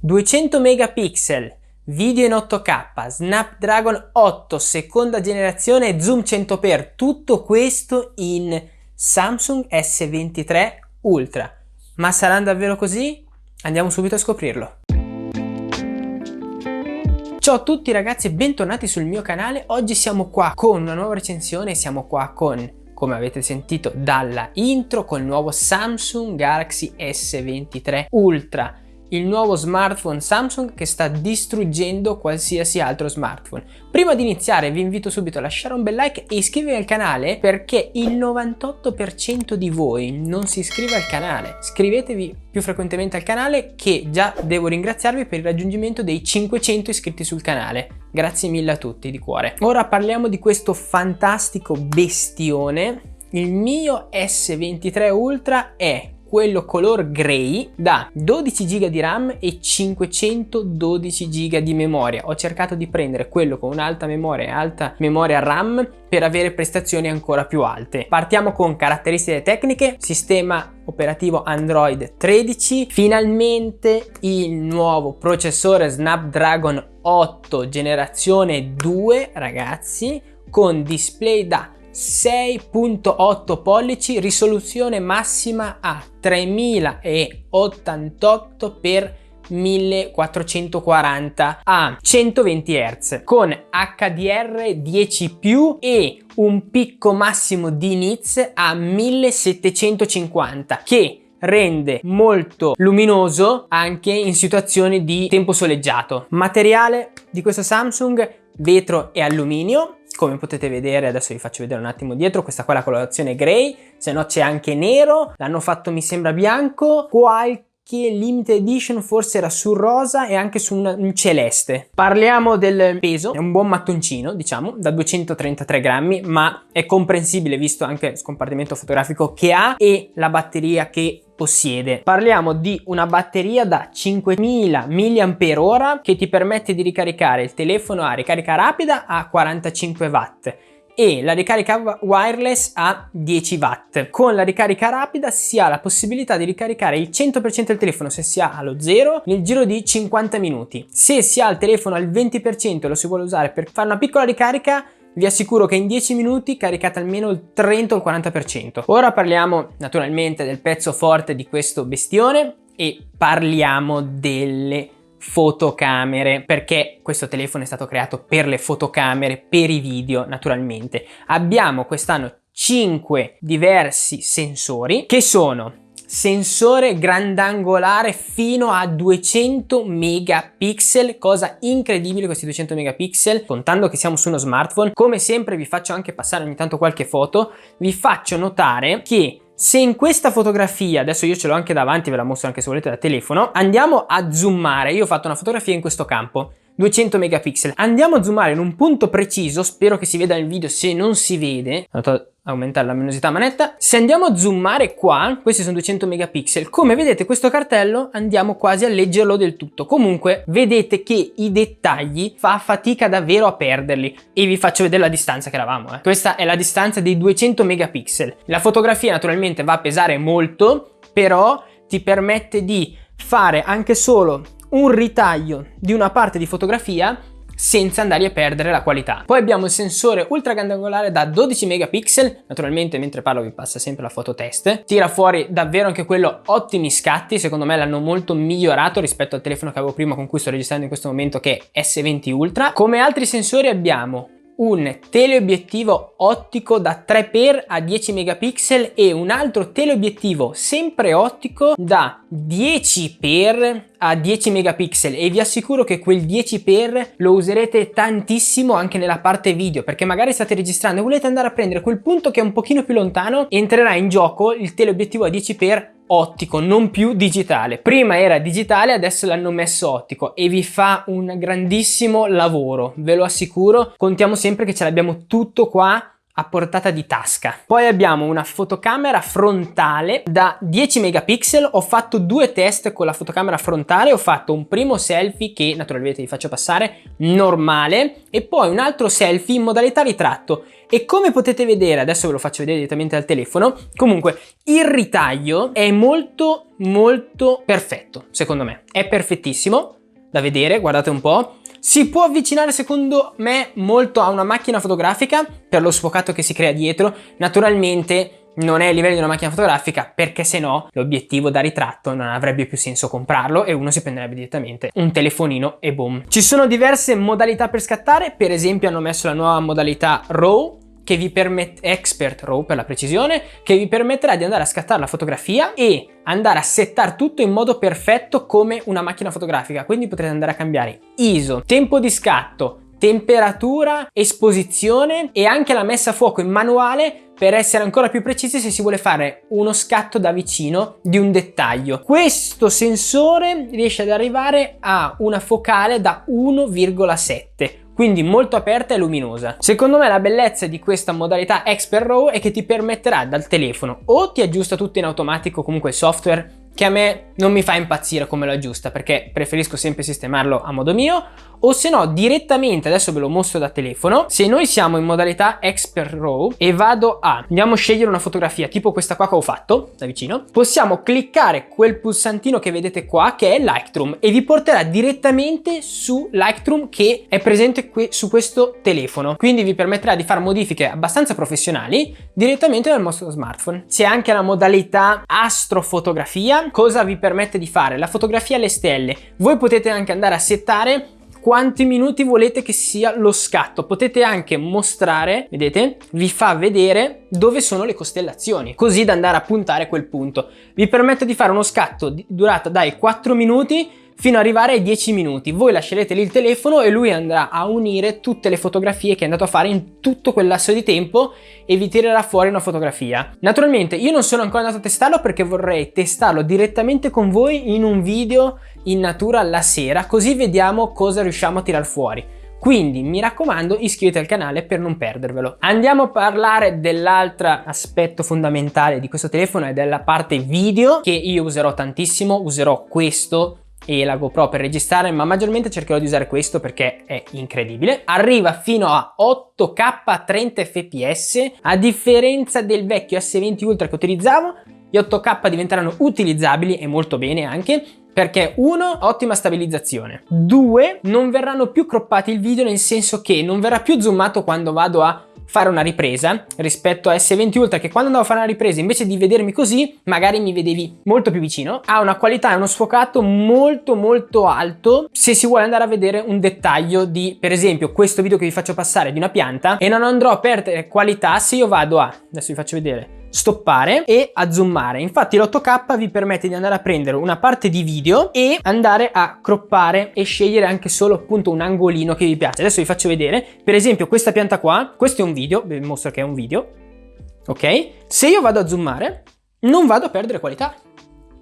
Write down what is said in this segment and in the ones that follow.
200 megapixel, video in 8K, Snapdragon 8 seconda generazione, zoom 100x, tutto questo in Samsung S23 Ultra. Ma sarà davvero così? Andiamo subito a scoprirlo. Ciao a tutti ragazzi e bentornati sul mio canale. Oggi siamo qua con una nuova recensione, siamo qua con, come avete sentito dalla intro, con il nuovo Samsung Galaxy S23 Ultra, il nuovo smartphone Samsung che sta distruggendo qualsiasi altro smartphone. Prima di iniziare vi invito subito a lasciare un bel like e iscrivervi al canale, perché il 98% di voi non si iscrive al canale. Iscrivetevi più frequentemente al canale, che già devo ringraziarvi per il raggiungimento dei 500 iscritti sul canale. Grazie mille a tutti di cuore. Ora parliamo di questo fantastico bestione. Il mio S23 Ultra è quello color grey da 12 GB di RAM e 512 GB di memoria. Ho cercato di prendere quello con un'alta memoria e alta memoria RAM per avere prestazioni ancora più alte. Partiamo con caratteristiche tecniche: sistema operativo Android 13, finalmente il nuovo processore Snapdragon 8 generazione 2 ragazzi, con display da 6.8 pollici, risoluzione massima a 3088 x 1440 a 120 Hz con HDR10+ e un picco massimo di nits a 1750, che rende molto luminoso anche in situazioni di tempo soleggiato. Materiale di questo Samsung: vetro e alluminio. Come potete vedere, adesso vi faccio vedere un attimo dietro, questa qua è la colorazione grey, se no c'è anche nero, l'hanno fatto mi sembra bianco, qualche limited edition forse era sul rosa e anche su un celeste. Parliamo del peso: è un buon mattoncino, diciamo, da 233 grammi, ma è comprensibile visto anche il scompartimento fotografico che ha e la batteria che possiede. Parliamo di una batteria da 5000 mAh che ti permette di ricaricare il telefono a ricarica rapida a 45 watt e la ricarica wireless a 10 watt. Con la ricarica rapida si ha la possibilità di ricaricare il 100% del telefono, se si ha allo 0, nel giro di 50 minuti. Se si ha il telefono al 20% e lo si vuole usare per fare una piccola ricarica, vi assicuro che in 10 minuti caricate almeno il 30 o il 40%. Ora parliamo naturalmente del pezzo forte di questo bestione e parliamo delle fotocamere, perché questo telefono è stato creato per le fotocamere, per i video naturalmente. Abbiamo quest'anno 5 diversi sensori, che sono sensore grandangolare fino a 200 megapixel, cosa incredibile questi 200 megapixel, contando che siamo su uno smartphone. Come sempre vi faccio anche passare ogni tanto qualche foto, vi faccio notare che se in questa fotografia, adesso io ce l'ho anche davanti, ve la mostro anche se volete da telefono, andiamo a zoomare, io ho fatto una fotografia in questo campo, 200 megapixel, andiamo a zoomare in un punto preciso, spero che si veda nel video, se non si vede, aumentare la luminosità manetta. Se andiamo a zoomare qua, questi sono 200 megapixel, come vedete questo cartello andiamo quasi a leggerlo del tutto. Comunque vedete che i dettagli fa fatica davvero a perderli, e vi faccio vedere la distanza che eravamo. Questa è la distanza dei 200 megapixel. La fotografia naturalmente va a pesare molto, però ti permette di fare anche solo un ritaglio di una parte di fotografia senza andare a perdere la qualità. Poi abbiamo il sensore ultra grandangolare da 12 megapixel, naturalmente mentre parlo vi passa sempre la foto test, tira fuori davvero anche quello ottimi scatti, secondo me l'hanno molto migliorato rispetto al telefono che avevo prima, con cui sto registrando in questo momento, che è S20 Ultra. Come altri sensori abbiamo un teleobiettivo ottico da 3x a 10 megapixel e un altro teleobiettivo sempre ottico da 10x a 10 megapixel, e vi assicuro che quel 10x lo userete tantissimo anche nella parte video, perché magari state registrando e volete andare a prendere quel punto che è un pochino più lontano, entrerà in gioco il teleobiettivo a 10x ottico, non più digitale. Prima era digitale, adesso l'hanno messo ottico e vi fa un grandissimo lavoro, ve lo assicuro. Contiamo sempre che ce l'abbiamo tutto qua a portata di tasca. Poi abbiamo una fotocamera frontale da 10 megapixel. Ho fatto due test con la fotocamera frontale, ho fatto un primo selfie che naturalmente vi faccio passare normale e poi un altro selfie in modalità ritratto, e come potete vedere, adesso ve lo faccio vedere direttamente dal telefono, comunque il ritaglio è molto perfetto, secondo me è perfettissimo. da vedere, guardate un po'. Si può avvicinare secondo me molto a una macchina fotografica per lo sfocato che si crea dietro. Naturalmente non è a livello di una macchina fotografica, perché se no l'obiettivo da ritratto non avrebbe più senso comprarlo e uno si prenderebbe direttamente un telefonino e boom. Ci sono diverse modalità per scattare, per esempio hanno messo la nuova modalità RAW, che vi permette, Expert RAW per la precisione, che vi permetterà di andare a scattare la fotografia e andare a settare tutto in modo perfetto come una macchina fotografica. Quindi potrete andare a cambiare ISO, tempo di scatto, temperatura, esposizione e anche la messa a fuoco in manuale per essere ancora più precisi se si vuole fare uno scatto da vicino di un dettaglio. Questo sensore riesce ad arrivare a una focale da 1,7. Quindi molto aperta e luminosa. Secondo me la bellezza di questa modalità Expert RAW è che ti permetterà dal telefono o ti aggiusta tutto in automatico, comunque il software, che a me non mi fa impazzire come lo aggiusta perché preferisco sempre sistemarlo a modo mio, o se no direttamente, adesso ve lo mostro da telefono. Se noi siamo in modalità Expert RAW e andiamo a scegliere una fotografia tipo questa qua che ho fatto da vicino, possiamo cliccare quel pulsantino che vedete qua che è Lightroom e vi porterà direttamente su Lightroom che è presente qui su questo telefono, quindi vi permetterà di fare modifiche abbastanza professionali direttamente dal vostro smartphone. C'è anche la modalità astrofotografia. Cosa vi permette di fare? La fotografia alle stelle. Voi potete anche andare a settare quanti minuti volete che sia lo scatto. Potete anche mostrare, vedete, vi fa vedere dove sono le costellazioni, così da andare a puntare quel punto. Vi permette di fare uno scatto di durata dai 4 minuti fino ad arrivare ai 10 minuti. Voi lascerete lì il telefono e lui andrà a unire tutte le fotografie che è andato a fare in tutto quel lasso di tempo e vi tirerà fuori una fotografia. Naturalmente io non sono ancora andato a testarlo perché vorrei testarlo direttamente con voi in un video in natura la sera, così vediamo cosa riusciamo a tirar fuori. Quindi mi raccomando, iscrivetevi al canale per non perdervelo. Andiamo a parlare dell'altro aspetto fondamentale di questo telefono e della parte video che io userò tantissimo. Userò questo e la GoPro per registrare, ma maggiormente cercherò di usare questo perché è incredibile. Arriva fino a 8K a 30 fps, a differenza del vecchio S20 Ultra che utilizzavo. Gli 8K diventeranno utilizzabili e molto bene anche perché 1. Ottima stabilizzazione, 2. Non verranno più croppati il video, nel senso che non verrà più zoomato quando vado a fare una ripresa rispetto a S20 Ultra, che quando andavo a fare una ripresa invece di vedermi così magari mi vedevi molto più vicino. Ha una qualità e uno sfocato molto alto se si vuole andare a vedere un dettaglio di, per esempio, questo video che vi faccio passare di una pianta, e non andrò a perdere qualità se io vado a, adesso vi faccio vedere, stoppare e a zoomare. Infatti l'8K vi permette di andare a prendere una parte di video e andare a croppare e scegliere anche solo appunto un angolino che vi piace. Adesso vi faccio vedere, per esempio questa pianta qua, questo è un video, vi mostro che è un video, ok? Se io vado a zoomare non vado a perdere qualità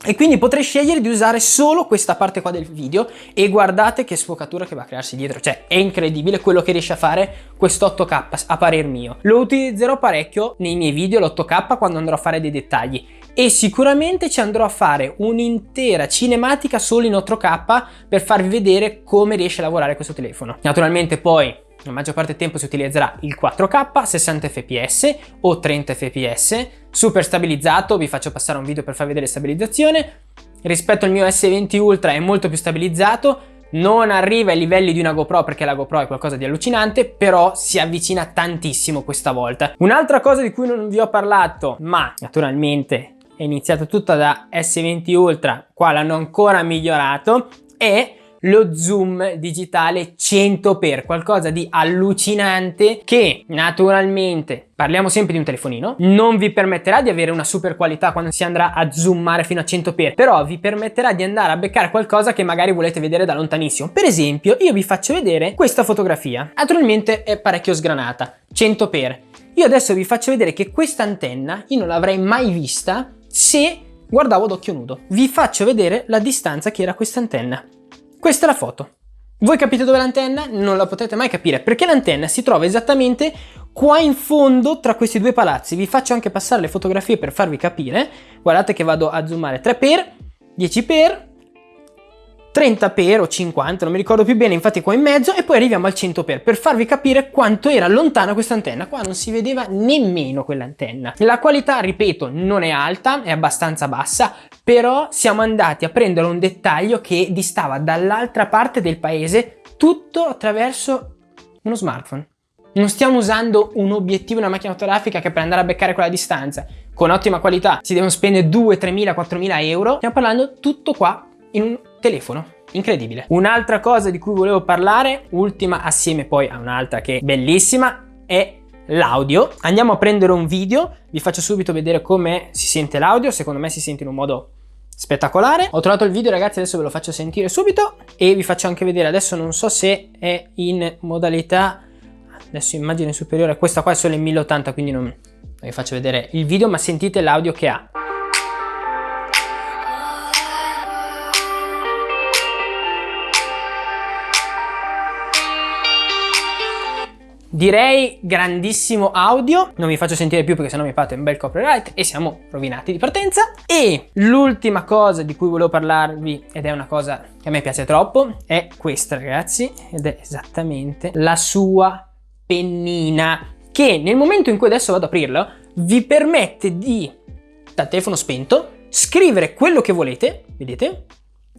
e quindi potrei scegliere di usare solo questa parte qua del video e guardate che sfocatura che va a crearsi dietro, cioè è incredibile quello che riesce a fare questo 8K a parer mio. Lo utilizzerò parecchio nei miei video l'8K quando andrò a fare dei dettagli e sicuramente ci andrò a fare un'intera cinematica solo in 8K per farvi vedere come riesce a lavorare questo telefono. Naturalmente poi la maggior parte del tempo si utilizzerà il 4K, 60 fps o 30 fps, super stabilizzato. Vi faccio passare un video per farvi vedere stabilizzazione. Rispetto al mio S20 Ultra è molto più stabilizzato, non arriva ai livelli di una GoPro perché la GoPro è qualcosa di allucinante, però si avvicina tantissimo questa volta. Un'altra cosa di cui non vi ho parlato, ma naturalmente è iniziato tutto da S20 Ultra, qua l'hanno ancora migliorato, è lo zoom digitale 100x, qualcosa di allucinante che naturalmente, parliamo sempre di un telefonino, non vi permetterà di avere una super qualità quando si andrà a zoomare fino a 100x, però vi permetterà di andare a beccare qualcosa che magari volete vedere da lontanissimo. Per esempio io vi faccio vedere questa fotografia, naturalmente è parecchio sgranata, 100x. Io adesso vi faccio vedere che questa antenna io non l'avrei mai vista se guardavo d'occhio nudo. Vi faccio vedere la distanza che era questa antenna. Questa è la foto. Voi capite dove è l'antenna? Non la potrete mai capire perché l'antenna si trova esattamente qua in fondo tra questi due palazzi. Vi faccio anche passare le fotografie per farvi capire. Guardate che vado a zoomare 3x, 10x, 30x o 50, non mi ricordo più bene, infatti qua in mezzo, e poi arriviamo al 100x per farvi capire quanto era lontana questa antenna. Qua non si vedeva nemmeno quell'antenna. La qualità, ripeto, non è alta, è abbastanza bassa, però siamo andati a prendere un dettaglio che distava dall'altra parte del paese, tutto attraverso uno smartphone. Non stiamo usando un obiettivo, una macchina fotografica che per andare a beccare quella distanza con ottima qualità si devono spendere 2, 3.000, 4.000 euro. Stiamo parlando tutto qua in un telefono. Incredibile. Un'altra cosa di cui volevo parlare, ultima assieme poi a un'altra che è bellissima, è l'audio. Andiamo a prendere un video, vi faccio subito vedere come si sente l'audio. Secondo me si sente in un modo spettacolare. Ho trovato il video, ragazzi, adesso ve lo faccio sentire subito e vi faccio anche vedere. Adesso non so se è in modalità, adesso immagine superiore, questa qua è solo in 1080, quindi non vi faccio vedere il video, ma sentite l'audio che ha. Direi grandissimo audio, non vi faccio sentire più perché sennò mi fate un bel copyright e siamo rovinati di partenza. E l'ultima cosa di cui volevo parlarvi, ed è una cosa che a me piace troppo, è questa, ragazzi, ed è esattamente la sua pennina, che nel momento in cui adesso vado ad aprirlo vi permette di, dal telefono spento, scrivere quello che volete. Vedete?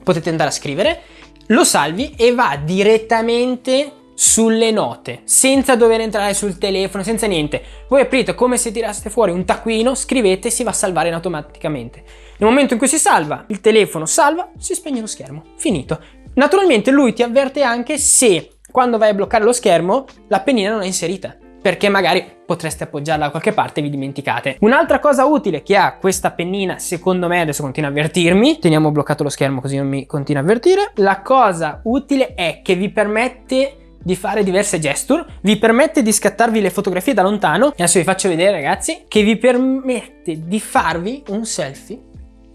Potete andare a scrivere, lo salvi e va direttamente sulle note, senza dover entrare sul telefono, senza niente. Voi aprite come se tiraste fuori un taccuino, scrivete e si va a salvare automaticamente. Nel momento in cui si salva, il telefono salva, si spegne lo schermo, finito. Naturalmente lui ti avverte anche se quando vai a bloccare lo schermo la pennina non è inserita, perché magari potreste appoggiarla da qualche parte e vi dimenticate. Un'altra cosa utile che ha questa pennina, secondo me, adesso continua a avvertirmi, teniamo bloccato lo schermo così non mi continua a avvertire, la cosa utile è che vi permette di fare diverse gesture, vi permette di scattarvi le fotografie da lontano, e adesso vi faccio vedere, ragazzi, che vi permette di farvi un selfie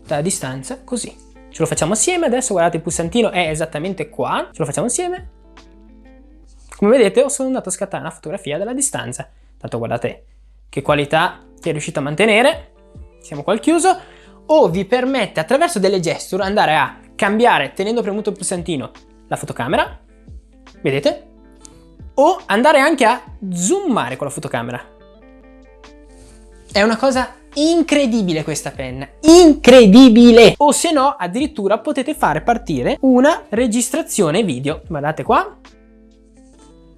da distanza così. Ce lo facciamo assieme adesso, guardate, il pulsantino è esattamente qua, ce lo facciamo assieme. Come vedete sono andato a scattare una fotografia dalla distanza, tanto guardate che qualità che è riuscito a mantenere, siamo qua al chiuso. O vi permette attraverso delle gesture andare a cambiare, tenendo premuto il pulsantino, la fotocamera, vedete? O andare anche a zoomare con la fotocamera. È una cosa incredibile questa penna, incredibile! O se no, addirittura potete fare partire una registrazione video. Guardate qua,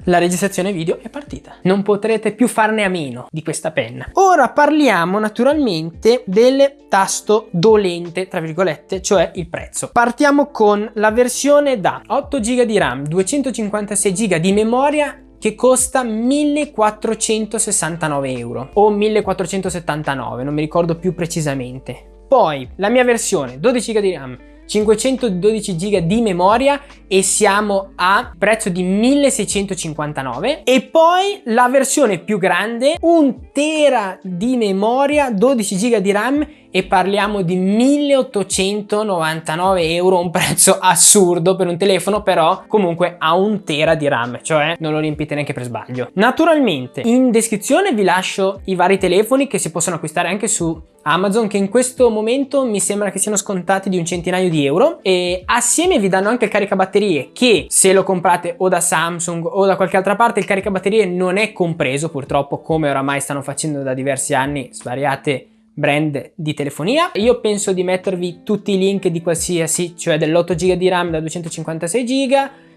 la registrazione video è partita. Non potrete più farne a meno di questa penna. Ora parliamo naturalmente del tasto dolente, tra virgolette, cioè il prezzo. Partiamo con la versione da 8 GB di RAM, 256 GB di memoria, che costa 1469 euro o 1479, non mi ricordo più precisamente. Poi la mia versione 12 GB di RAM, 512 GB di memoria, e siamo a prezzo di 1659. E poi la versione più grande, 1 tera di memoria, 12 GB di RAM, e parliamo di 1899 euro, un prezzo assurdo per un telefono, però comunque ha 1 tera di RAM, cioè non lo riempite neanche per sbaglio. Naturalmente in descrizione vi lascio i vari telefoni che si possono acquistare anche su Amazon, che in questo momento mi sembra che siano scontati di un centinaio di euro, e assieme vi danno anche il caricabatterie, che se lo comprate o da Samsung o da qualche altra parte il caricabatterie non è compreso, purtroppo, come oramai stanno facendo da diversi anni svariate brand di telefonia. Io penso di mettervi tutti i link di qualsiasi, cioè dell'8 GB di RAM da 256 GB,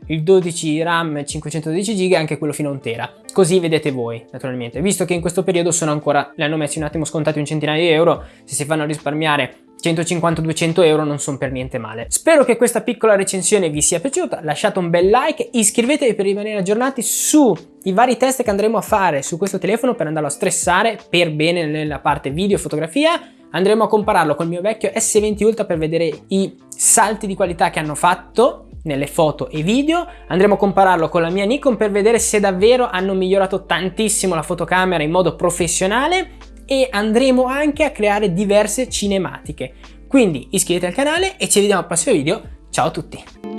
il 12 RAM 512 GB e anche quello fino a 1 tera, così vedete voi. Naturalmente, visto che in questo periodo sono ancora, li hanno messi un attimo scontati un centinaio di euro, se si fanno risparmiare 150-200 euro non sono per niente male. Spero che questa piccola recensione vi sia piaciuta, lasciate un bel like, iscrivetevi per rimanere aggiornati sui vari test che andremo a fare su questo telefono per andarlo a stressare per bene nella parte video e fotografia. Andremo a compararlo col mio vecchio S20 Ultra per vedere i salti di qualità che hanno fatto nelle foto e video. Andremo a compararlo con la mia Nikon per vedere se davvero hanno migliorato tantissimo la fotocamera in modo professionale, e andremo anche a creare diverse cinematiche. Quindi iscrivetevi al canale e ci vediamo al prossimo video. Ciao a tutti!